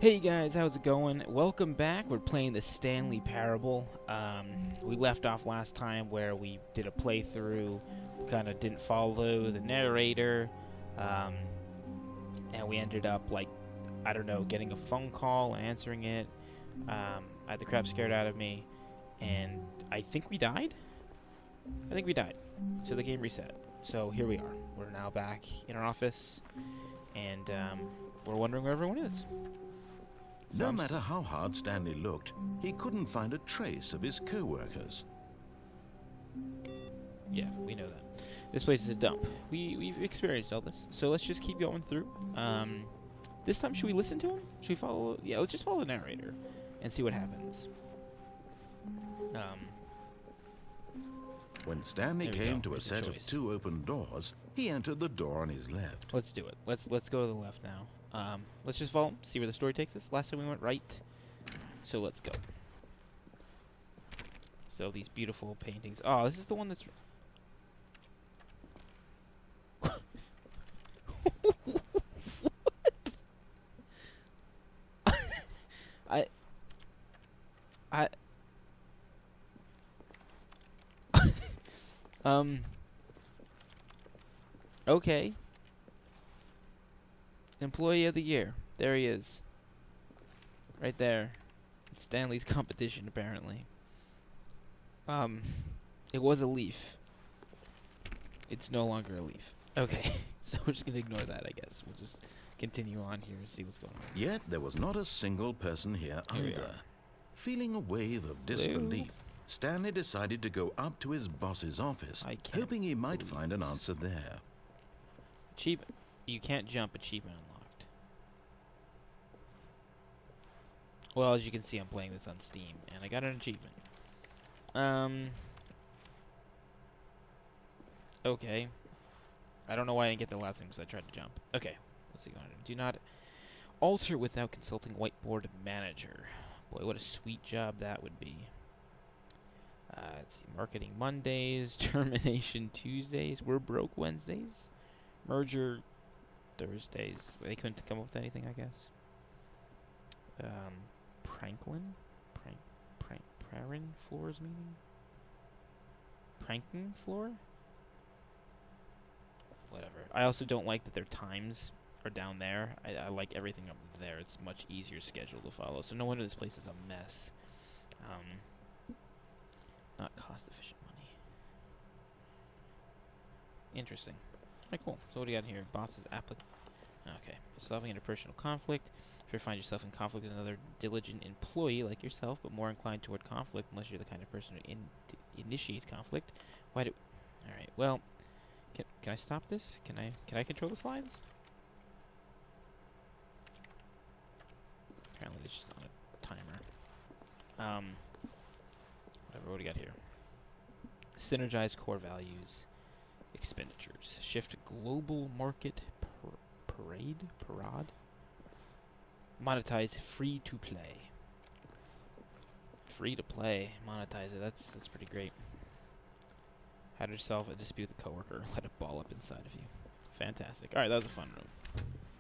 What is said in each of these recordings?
Hey guys, how's it going? Welcome back. We're playing the Stanley Parable. We left off last time where we did a playthrough. We kind of didn't follow the narrator. And we ended up, like, I don't know, getting a phone call and answering it. I had the crap scared out of me. And I think we died? I think we died. So the game reset. So here we are. We're now back in our office. And we're wondering where everyone is. No matter how hard Stanley looked, he couldn't find a trace of his co-workers. Yeah, we know that. This place is a dump. We've experienced all this, so let's just keep going through. This time, should we listen to him? Should we follow? Yeah, let's just follow the narrator and see what happens. When Stanley came to a set of two open doors, he entered the door on his left. Let's do it. Let's go to the left now. Let's just follow him, see where the story takes us. Last time we went right, so let's go. So these beautiful paintings. Oh, this is the one that's... Okay. Employee of the Year. There he is. Right there. It's Stanley's competition, apparently. It was a leaf. It's no longer a leaf. Okay. So we're just gonna ignore that, I guess. We'll just continue on here and see what's going on. Yet there was not a single person here either. Feeling a wave of disbelief, Stanley decided to go up to his boss's office, hoping he might find an answer there. You can't jump. Achievement unlocked. Well, as you can see, I'm playing this on Steam, and I got an achievement. Okay. I don't know why I didn't get the last thing because I tried to jump. Okay. Let's see. Do not alter without consulting whiteboard manager. Boy, what a sweet job that would be. Let's see. Marketing Mondays, termination Tuesdays, we're broke Wednesdays, merger Thursdays. They couldn't come up with anything, I guess. Prarin floors meeting? Pranking floor? Whatever. I also don't like that their times are down there. I like everything up there. It's much easier schedule to follow. So no wonder this place is a mess. Not cost-efficient money. Interesting. Alright, cool. So what do you got here? Boss's Okay. Solving interpersonal conflict. If you find yourself in conflict with another diligent employee like yourself, but more inclined toward conflict unless you're the kind of person who initiates conflict, why do... Alright, well... Can I stop this? Can I control the slides? Apparently it's just on a timer. Whatever, what do we got here? Synergize core values. Expenditures. Shift global market parade? Monetize free to play. Free to play. Monetize it. That's pretty great. How to solve a dispute with a coworker. Let it ball up inside of you. Fantastic. Alright, that was a fun room.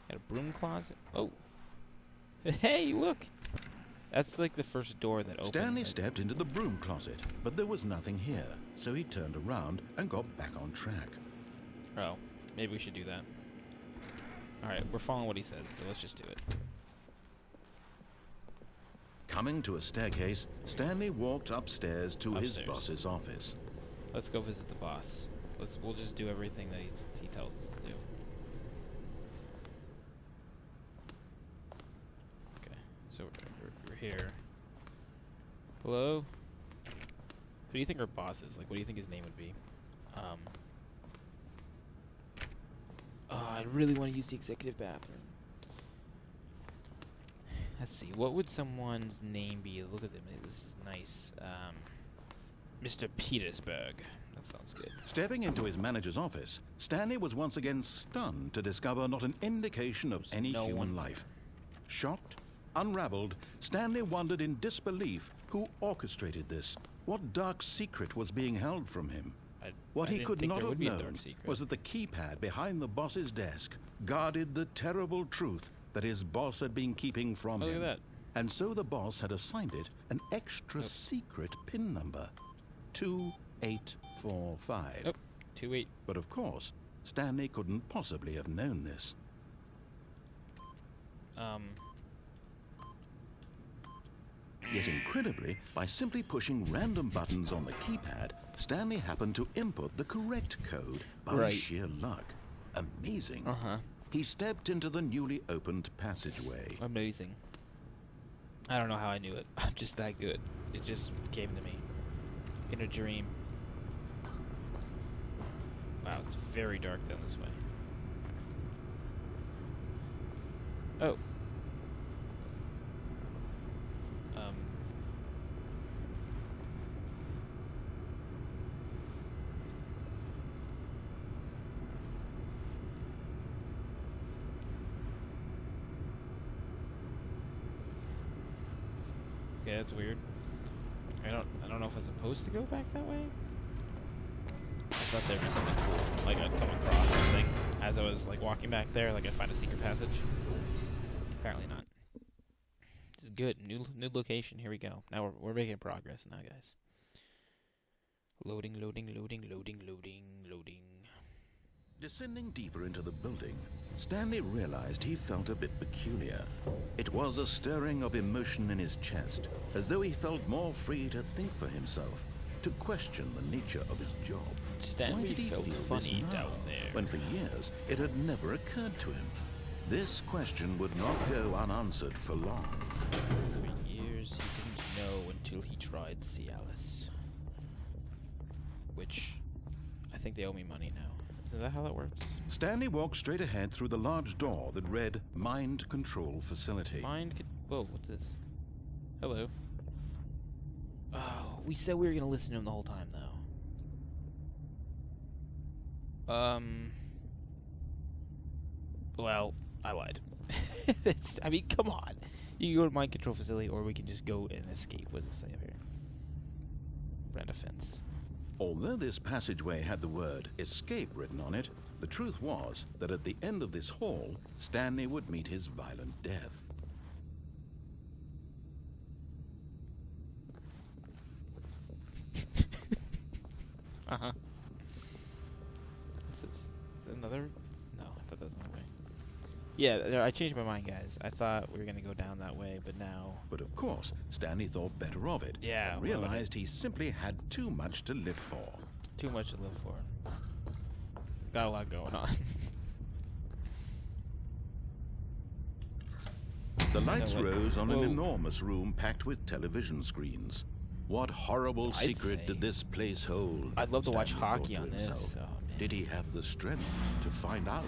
Got a broom closet. Oh. Hey, look! That's like the first door that opened. Stanley stepped into the broom closet, but there was nothing here, so he turned around and got back on track. Oh, maybe we should do that. Alright, we're following what he says, so let's just do it. Coming to a staircase, Stanley walked upstairs to his boss's office. Let's go visit the boss. We'll just do everything that he tells us to do. Okay, so we're here. Hello? Who do you think our boss is? Like, what do you think his name would be? I really want to use the executive bathroom. Let's see. What would someone's name be? Look at them. This is nice. Mr. Petersburg. That sounds good. Stepping into his manager's office, Stanley was once again stunned to discover not an indication of any human life. Shocked, unraveled, Stanley wondered in disbelief who orchestrated this. What dark secret was being held from him? What he could not have known was that the keypad behind the boss's desk guarded the terrible truth that his boss had been keeping from Oh, look him. at that. And so the boss had assigned it an extra secret PIN number, 2845. Oh, 2-8. But of course, Stanley couldn't possibly have known this. Yet incredibly, by simply pushing random buttons on the keypad, Stanley happened to input the correct code by sheer luck. Amazing. He stepped into the newly opened passageway. Amazing. I don't know how I knew it. I'm just that good. It just came to me. In a dream. Wow, it's very dark down this way. Oh. Yeah, that's weird. I don't know if I'm supposed to go back that way. I thought there was something cool, like I'd come across something as I was like walking back there, like I'd find a secret passage. Apparently not. This is good. New location. Here we go. Now we're making progress now, guys. Loading. Descending deeper into the building, Stanley realized he felt a bit peculiar. It was a stirring of emotion in his chest, as though he felt more free to think for himself, to question the nature of his job. Stanley Why did he felt feel funny this now, down there. when for years it had never occurred to him? This question would not go unanswered for long. For years, he didn't know until he tried Cialis. Which, I think they owe me money now. Is that how that works? Stanley walked straight ahead through the large door that read Mind Control Facility. Whoa, what's this? Hello. Oh, we said we were gonna listen to him the whole time, though. Well, I lied. I mean, come on. You can go to Mind Control Facility, or we can just go and escape. What does it say up here? Rent a fence. Although this passageway had the word escape written on it, the truth was that at the end of this hall, Stanley would meet his violent death. Uh-huh. Is this another? No, I thought that was another way. Yeah, I changed my mind, guys. I thought we were going to go down that way, but now... But of course, Stanley thought better of it. Yeah, and realized he simply had too much to live for. Too much to live for. Got a lot going on. The lights rose on an enormous room packed with television screens. What horrible secret did this place hold? I'd love to watch Stanley hockey thought on to this. himself. Oh, man. Did he have the strength to find out?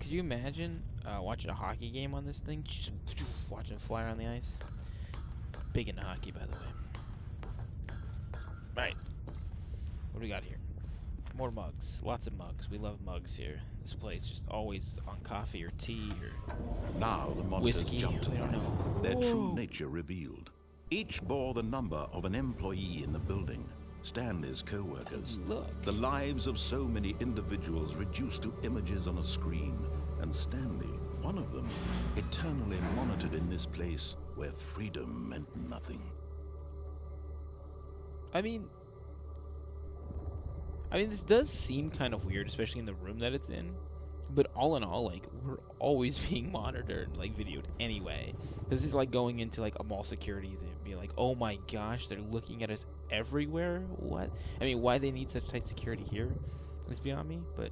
Could you imagine watching a hockey game on this thing? Just watching it fly around the ice. Big into hockey, by the way. Right. What do we got here? More mugs. Lots of mugs. We love mugs here. This place just always on coffee or tea or Now the monitors whiskey. jumped to We don't life, know. their true Whoa. nature revealed. Each bore the number of an employee in the building, Stanley's co-workers. Look. The lives of so many individuals reduced to images on a screen, and Stanley, one of them, eternally monitored in this place where freedom meant nothing. I mean, this does seem kind of weird, especially in the room that it's in. But all in all, like, we're always being monitored, like, videoed anyway. This is like going into, like, a mall security. They'd be like, oh my gosh, they're looking at us everywhere? What? I mean, why they need such tight security here is beyond me, but...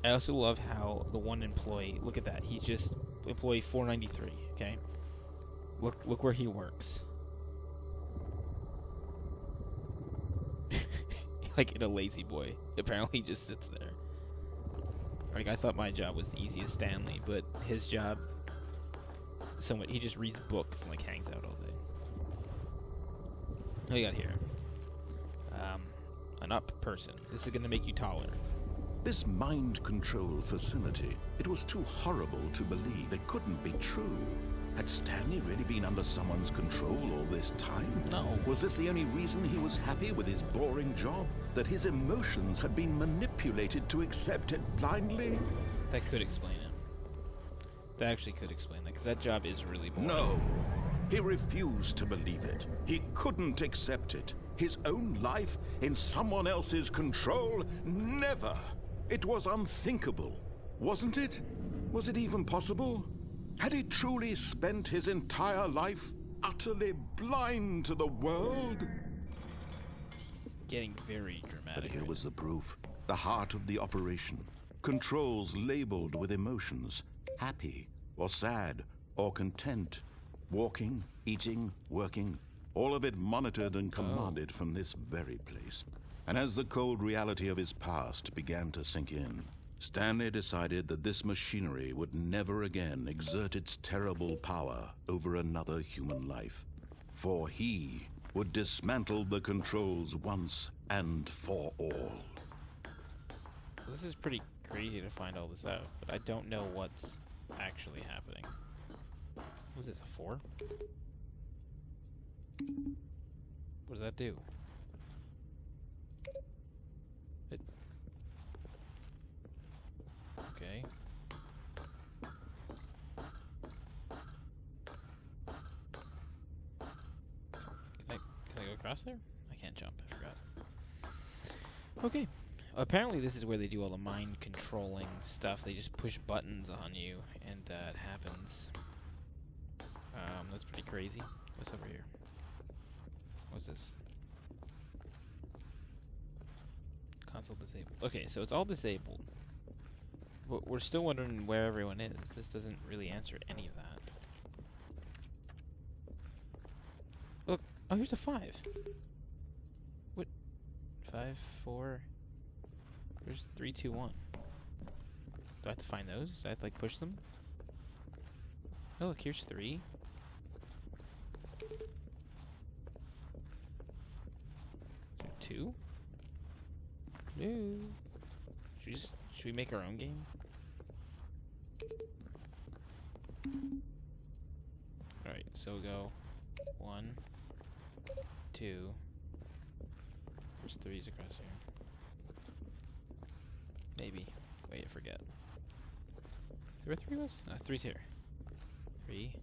I also love how the one employee, look at that, he's just employee 493, okay? Look where he works. Like in a lazy boy. Apparently he just sits there. Like, I thought my job was easy as Stanley, but his job, he just reads books and like hangs out all day. What do you got here? An up person. This is gonna make you taller. This mind control facility, it was too horrible to believe. It couldn't be true. Had Stanley really been under someone's control all this time? No. Was this the only reason he was happy with his boring job? That his emotions had been manipulated to accept it blindly? That could explain it. That actually could explain that, because that job is really boring. No. He refused to believe it. He couldn't accept it. His own life in someone else's control? Never. It was unthinkable. Wasn't it? Was it even possible? Had he truly spent his entire life utterly blind to the world? Getting very dramatic. But here was the proof. The heart of the operation. Controls labeled with emotions. Happy, or sad, or content. Walking, eating, working. All of it monitored and commanded from this very place. And as the cold reality of his past began to sink in, Stanley decided that this machinery would never again exert its terrible power over another human life. For he would dismantle the controls once and for all. This is pretty crazy to find all this out, but I don't know what's actually happening. What is this, a 4? What does that do? Okay. Can I go across there? I can't jump, I forgot. Okay. Apparently this is where they do all the mind controlling stuff. They just push buttons on you and it happens. That's pretty crazy. What's over here? What's this? Console disabled. Okay, so it's all disabled. But we're still wondering where everyone is. This doesn't really answer any of that. Look, oh, here's a 5. What? 5, 4. There's 3, 2, 1. Do I have to find those? Do I have to, like, push them? Oh, look, here's 3. 2? No. Should we make our own game? Alright, so we'll go 1, 2. There's 3s across here. Maybe. Wait, I forget. There were 3 of us? No, 3's here. 3.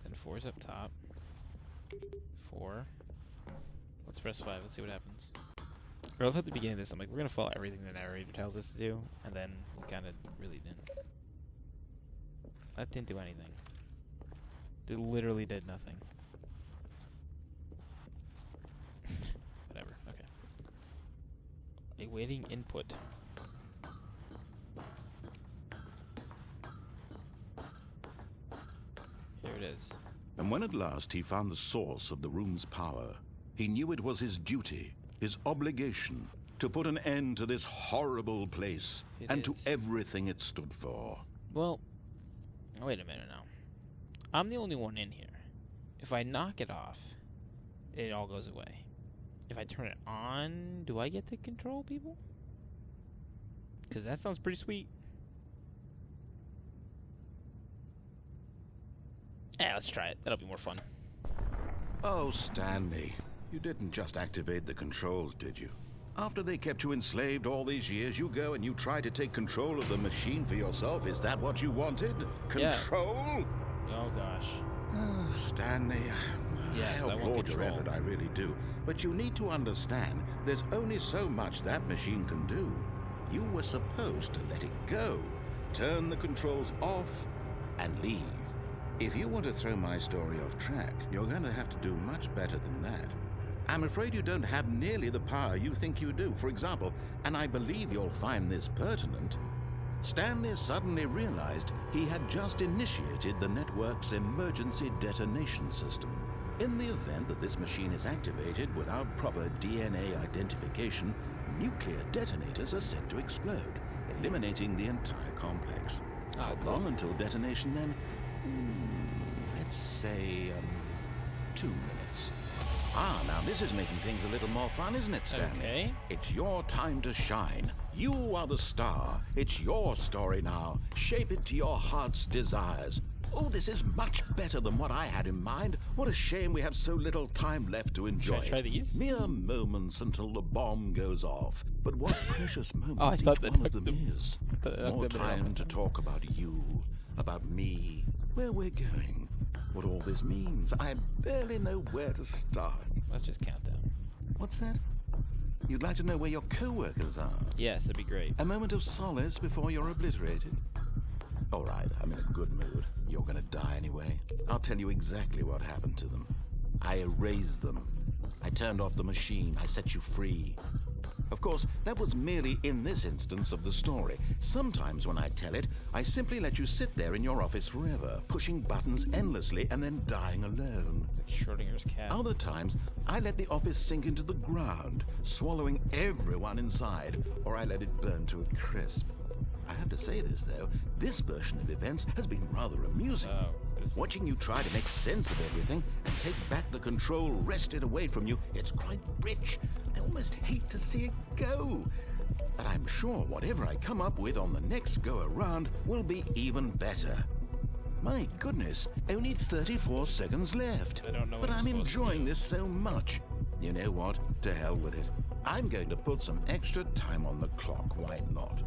Then 4's up top. 4. Let's press 5. Let's see what happens. I love at the beginning of this, I'm like, we're gonna follow everything the narrator tells us to do, and then we kind of really didn't. That didn't do anything. It literally did nothing. Whatever. Okay. Awaiting input. Here it is. And when at last he found the source of the room's power, he knew it was his duty, his obligation, to put an end to this horrible place and to everything it stood for. Well, wait a minute now. I'm the only one in here. If I knock it off, it all goes away. If I turn it on, do I get to control people? Because that sounds pretty sweet. Yeah, let's try it. That'll be more fun. Oh, Stanley, you didn't just activate the controls, did you? After they kept you enslaved all these years, you go and you try to take control of the machine for yourself. Is that what you wanted? Control? Yeah. Oh, gosh. Oh, Stanley, yes, I applaud your effort, I really do. But you need to understand, there's only so much that machine can do. You were supposed to let it go, turn the controls off, and leave. If you want to throw my story off track, you're going to have to do much better than that. I'm afraid you don't have nearly the power you think you do. For example, and I believe you'll find this pertinent, Stanley suddenly realized he had just initiated the network's emergency detonation system. In the event that this machine is activated without proper DNA identification, nuclear detonators are set to explode, eliminating the entire complex. How long until detonation then? Let's say 2 minutes. Ah, now this is making things a little more fun, isn't it, Stanley? Okay. It's your time to shine. You are the star. It's your story now. Shape it to your heart's desires. Oh, this is much better than what I had in mind. What a shame we have so little time left to enjoy Should I try these? Mere moments until the bomb goes off. But what precious moments I thought each that one of took them is. More time to talk about you, about me, where we're going, what all this means. I barely know where to start. Let's just count down. What's that? You'd like to know where your co-workers are? Yes, that'd be great. A moment of solace before you're obliterated? All right, I'm in a good mood. You're gonna die anyway. I'll tell you exactly what happened to them. I erased them. I turned off the machine. I set you free. Of course, that was merely in this instance of the story. Sometimes when I tell it, I simply let you sit there in your office forever, pushing buttons endlessly and then dying alone. Like Schrodinger's cat. Other times, I let the office sink into the ground, swallowing everyone inside, or I let it burn to a crisp. I have to say this, though, this version of events has been rather amusing. Watching you try to make sense of everything and take back the control wrested away from you, it's quite rich. I almost hate to see it go. But I'm sure whatever I come up with on the next go-around will be even better. My goodness, only 34 seconds left. I don't know but what I'm I'm supposed to enjoying do. this so much. You know what? To hell with it. I'm going to put some extra time on the clock. Why not?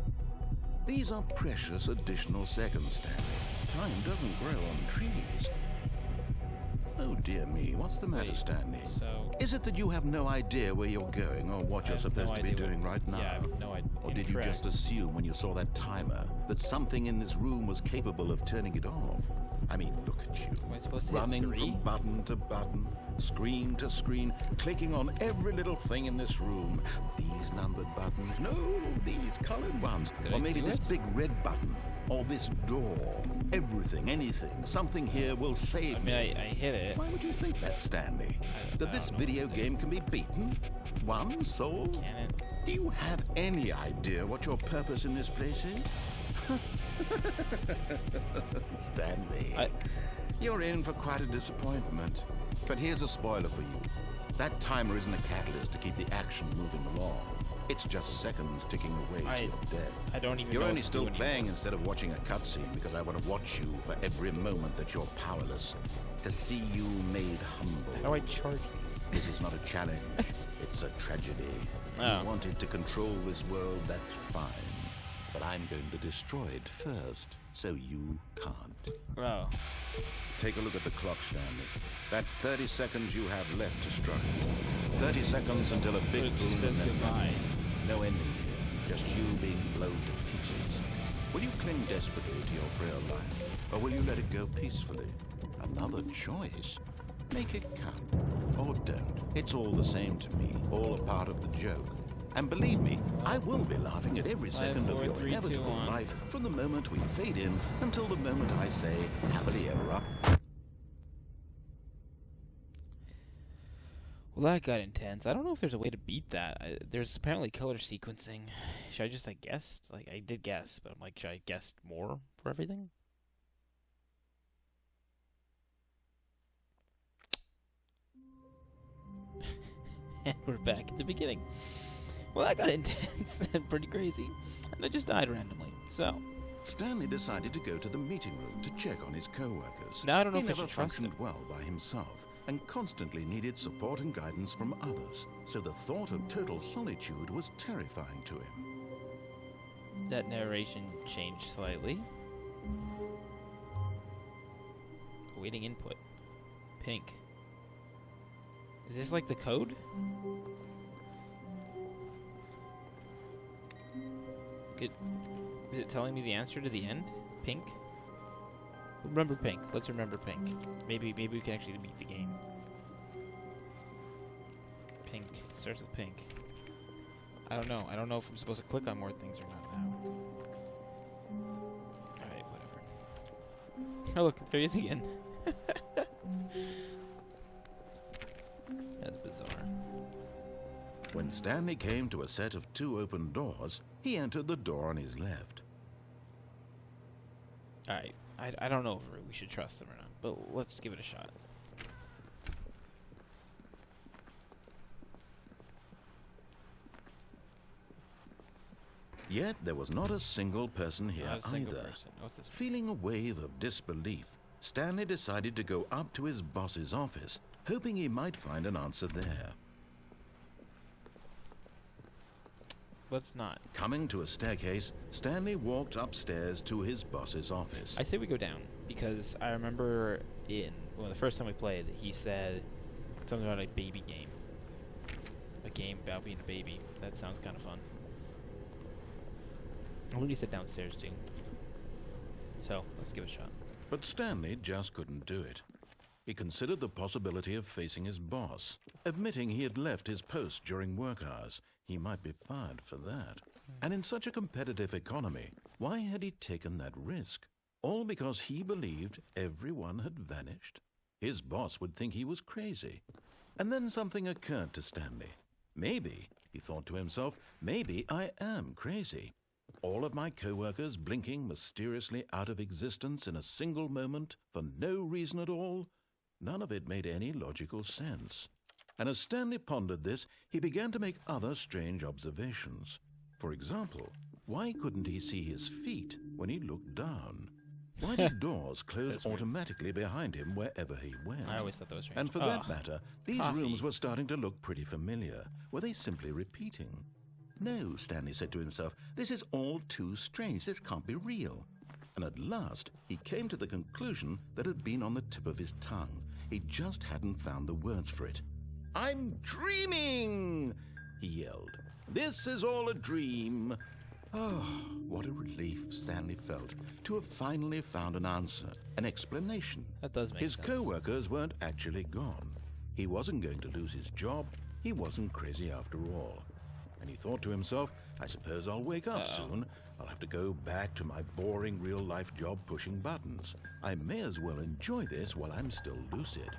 These are precious additional seconds, Stanley. Time doesn't grow on trees. Oh dear me, what's the matter, Wait, Stanley? so- Is it that you have no idea where you're going or what I you're have supposed no to be idea doing right now? Yeah, I have no idea. Or did you just assume when you saw that timer that something in this room was capable of turning it off? I mean, look at you. Am I supposed to Running hit 3? from button to button, screen to screen, clicking on every little thing in this room. These numbered buttons, no, these colored ones. Did Or I maybe do this it? big red button. Or this door. Everything, anything, something here will save I mean, me. I hit it. Why would you think that, Stanley? I That this don't know video what to game can be beaten? Won? Sold? Can it? Do you have any idea what your purpose in this place is? Stanley, you're in for quite a disappointment. But here's a spoiler for you. That timer isn't a catalyst to keep the action moving along. It's just seconds ticking away to your death. I don't even You're know only what to still do playing instead of watching a cutscene because I want to watch you for every moment that you're powerless. To see you made humble. How do I charge these? This is not a challenge. It's a tragedy. Oh. You wanted to control this world, that's fine. But I'm going to destroy it first, so you can't. Oh. Take a look at the clock, Stanley. That's 30 seconds you have left to struggle. 30 seconds until a big It just boom says and then goodbye. nothing. No ending here, just you being blown to pieces. Will you cling desperately to your frail life, or will you let it go peacefully? Another choice. Make it count, or don't. It's all the same to me, all a part of the joke. And believe me, I will be laughing at every second of 4, your 3, 2, inevitable 1. life from the moment we fade in until the moment I say, happily ever after. Well, that got intense. I don't know if there's a way to beat that. There's apparently color sequencing. Should I just, guess? Like, I did guess, but I'm like, should I guess more for everything? And we're back at the beginning. Well, that got intense and pretty crazy. And I just died randomly. So, Stanley decided to go to the meeting room to check on his co-workers. now I don't know He if I never should trust functioned him. well by himself and constantly needed support and guidance from others, so the thought of total solitude was terrifying to him. That narration changed slightly. Awaiting input. Pink. Is this like the code? Good. Is it telling me the answer to the end? Pink? Remember pink. Let's remember pink. Maybe we can actually beat the game. Pink. Starts with pink. I don't know. I don't know if I'm supposed to click on more things or not now. Alright, whatever. Oh look, there he is again. That's bizarre. When Stanley came to a set of 2 open doors, he entered the door on his left. Alright, I don't know if we should trust them or not, but let's give it a shot. Yet there was not a single person here Not a single either. person. What's this? Feeling a wave of disbelief, Stanley decided to go up to his boss's office, hoping he might find an answer there. Let's not. Coming to a staircase, Stanley walked upstairs to his boss's office. I say we go down, because I remember the first time we played, he said something about a baby game. A game about being a baby. That sounds kind of fun. I think he said downstairs too. So, let's give it a shot. But Stanley just couldn't do it. He considered the possibility of facing his boss, admitting he had left his post during work hours. He might be fired for that. And in such a competitive economy, why had he taken that risk? All because he believed everyone had vanished? His boss would think he was crazy. And then something occurred to Stanley. Maybe, he thought to himself, maybe I am crazy. All of my co-workers blinking mysteriously out of existence in a single moment for no reason at all? None of it made any logical sense. And as Stanley pondered this, he began to make other strange observations. For example, why couldn't he see his feet when he looked down? Why did doors close automatically behind him wherever he went? I always thought that was strange. And for that matter, these rooms were starting to look pretty familiar. Were they simply repeating? No, Stanley said to himself, this is all too strange. This can't be real. And at last, he came to the conclusion that had been on the tip of his tongue. He just hadn't found the words for it. I'm dreaming, he yelled. This is all a dream. Oh, what a relief Stanley felt to have finally found an answer, an explanation. That does make sense. His co-workers weren't actually gone. He wasn't going to lose his job. He wasn't crazy after all. And he thought to himself, I suppose I'll wake up soon. I'll have to go back to my boring real-life job pushing buttons. I may as well enjoy this while I'm still lucid.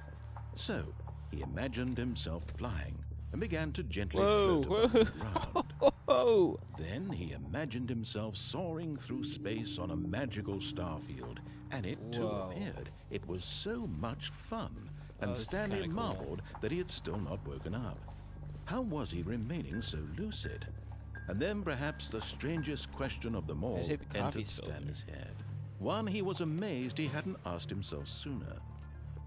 So, he imagined himself flying and began to gently float above the ground. Then he imagined himself soaring through space on a magical starfield, and it too appeared. It was so much fun, and Stanley marveled that he had still not woken up. How was he remaining so lucid? And then perhaps the strangest question of them all entered Stanley's head. One he was amazed he hadn't asked himself sooner.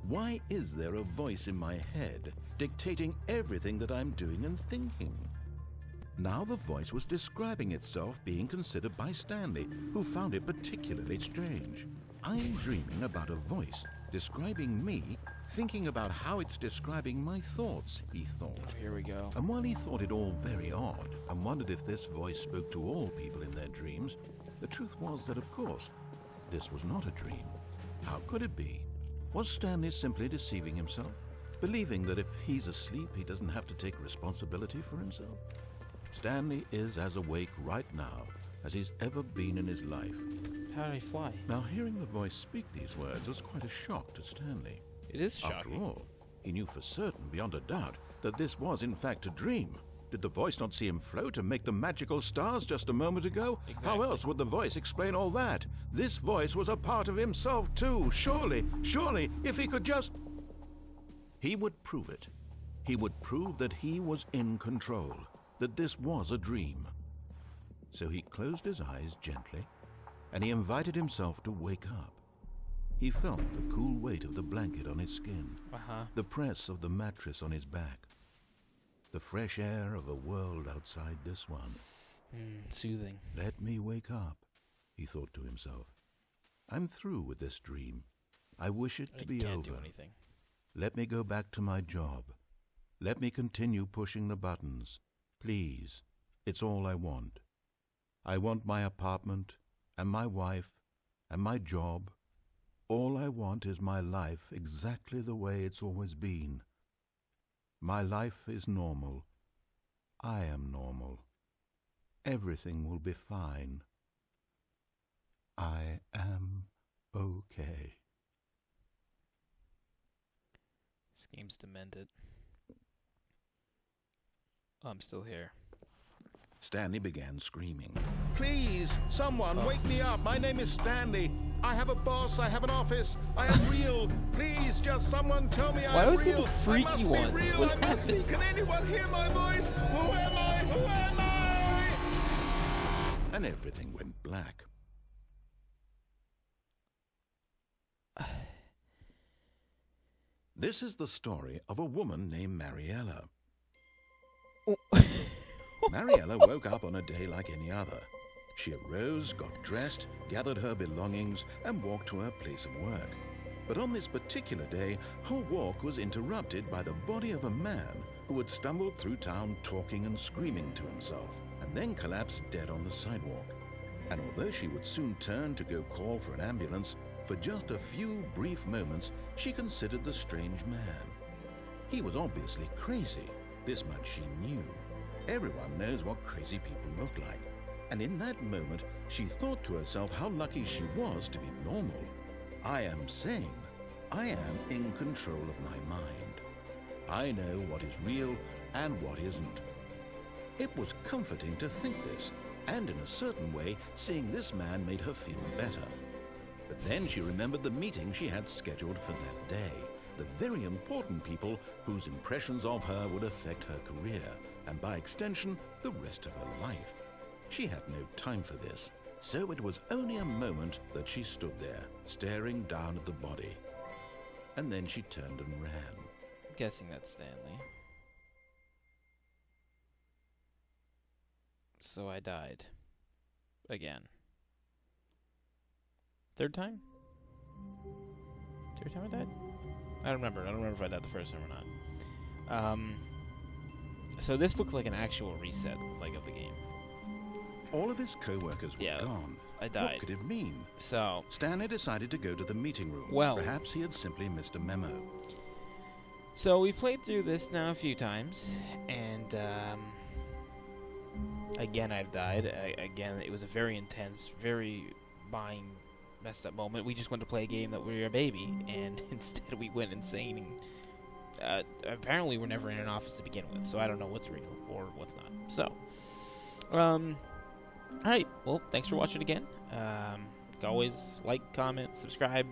Why is there a voice in my head dictating everything that I'm doing and thinking? Now the voice was describing itself being considered by Stanley, who found it particularly strange. I'm dreaming about a voice describing me, thinking about how it's describing my thoughts, he thought. Oh, here we go. And while he thought it all very odd and wondered if this voice spoke to all people in their dreams, the truth was that, of course, this was not a dream. How could it be? Was Stanley simply deceiving himself, believing that if he's asleep, he doesn't have to take responsibility for himself? Stanley is as awake right now as he's ever been in his life. How did he fly? Now, hearing the voice speak these words was quite a shock to Stanley. It is shocking. After all, he knew for certain, beyond a doubt, that this was in fact a dream. Did the voice not see him float and make the magical stars just a moment ago? Exactly. How else would the voice explain all that? This voice was a part of himself too. Surely, if he could just... He would prove it. He would prove that he was in control, that this was a dream. So he closed his eyes gently, and he invited himself to wake up. He felt the cool weight of the blanket on his skin, the press of the mattress on his back, the fresh air of a world outside this one. Soothing. Let me wake up, he thought to himself. I'm through with this dream. I wish it to be can't over. do anything. Let me go back to my job. Let me continue pushing the buttons. Please, it's all I want. I want my apartment, and my wife, and my job. All I want is my life exactly the way it's always been. My life is normal. I am normal. Everything will be fine. I am okay. This game's demented. Oh, I'm still here. Stanley began screaming. Please, someone, wake me up. My name is Stanley. I have a boss. I have an office. I am real. Please, just someone tell me I'm real. I must be real. I must be. Can anyone hear my voice? Who am I? Who am I? And everything went black. This is the story of a woman named Mariella. Mariella woke up on a day like any other. She arose, got dressed, gathered her belongings, and walked to her place of work. But on this particular day, her walk was interrupted by the body of a man who had stumbled through town talking and screaming to himself, and then collapsed dead on the sidewalk. And although she would soon turn to go call for an ambulance, for just a few brief moments, she considered the strange man. He was obviously crazy. This much she knew. Everyone knows what crazy people look like. And in that moment, she thought to herself how lucky she was to be normal. I am sane. I am in control of my mind. I know what is real and what isn't. It was comforting to think this, and in a certain way, seeing this man made her feel better. But then she remembered the meeting she had scheduled for that day, the very important people whose impressions of her would affect her career, and by extension, the rest of her life. She had no time for this, so it was only a moment that she stood there, staring down at the body. And then she turned and ran. I'm guessing that's Stanley. So I died. Again. Third time? Third time I died? I don't remember. I don't remember if I died the first time or not. So this looks like an actual reset, like, of the game. All of his co-workers were gone. I died. What could it mean? So Stanley decided to go to the meeting room. Well, perhaps he had simply missed a memo. So we played through this now a few times, and again I've died. Again, it was a very intense, very mind messed up moment. We just wanted to play a game that we were a baby, and instead we went insane. And, apparently we're never in an office to begin with, so I don't know what's real or what's not. So, alright, well, thanks for watching again. Always like, comment, subscribe.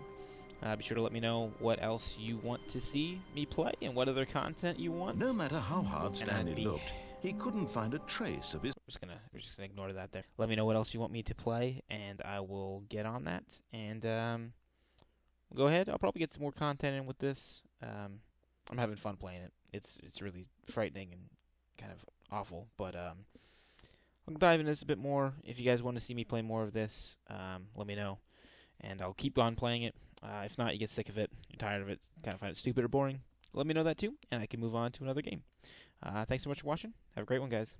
Be sure to let me know what else you want to see me play and what other content you want. No matter how hard Stanley looked, he couldn't find a trace of his... We're just gonna ignore that there. Let me know what else you want me to play, and I will get on that. And go ahead. I'll probably get some more content in with this. I'm having fun playing it. It's really frightening and kind of awful, but I'll dive into this a bit more. If you guys want to see me play more of this, let me know, and I'll keep on playing it. If not, you get sick of it, you're tired of it, kind of find it stupid or boring, let me know that too, and I can move on to another game. Thanks so much for watching. Have a great one, guys.